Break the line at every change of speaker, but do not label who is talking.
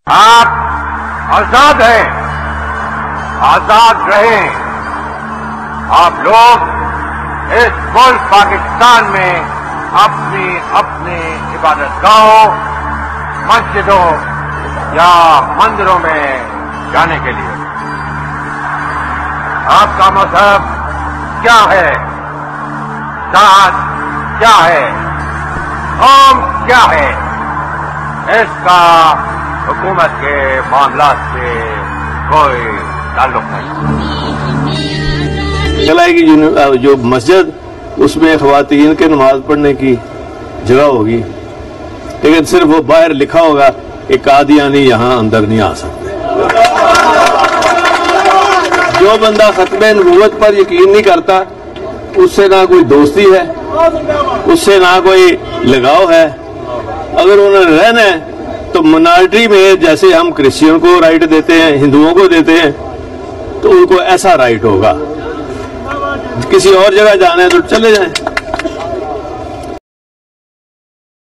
آپ آزاد ہیں، آزاد رہیں۔ آپ لوگ اس ملک پاکستان میں اپنی اپنی عبادت گاہوں، مسجدوں یا مندروں میں جانے کے لیے۔ آپ کا مذہب کیا ہے، ذات کیا ہے، قوم کیا ہے، اس کا حکومت کے معاملات سے کوئی تعلق نہیں۔
چلائے گی جو مسجد، اس میں خواتین کے نماز پڑھنے کی جگہ ہوگی، لیکن صرف وہ باہر لکھا ہوگا کہ قادیانی یہاں اندر نہیں آ سکتے۔ جو بندہ ختم نبوت پر یقین نہیں کرتا، اس سے نہ کوئی دوستی ہے، اس سے نہ کوئی لگاؤ ہے۔ اگر انہوں نے رہنا ہے تو منارٹی میں، جیسے ہم کرسچن کو رائٹ دیتے ہیں، ہندوؤں کو دیتے ہیں، تو ان کو ایسا رائٹ ہوگا۔ کسی اور جگہ جانا ہے تو چلے جائیں۔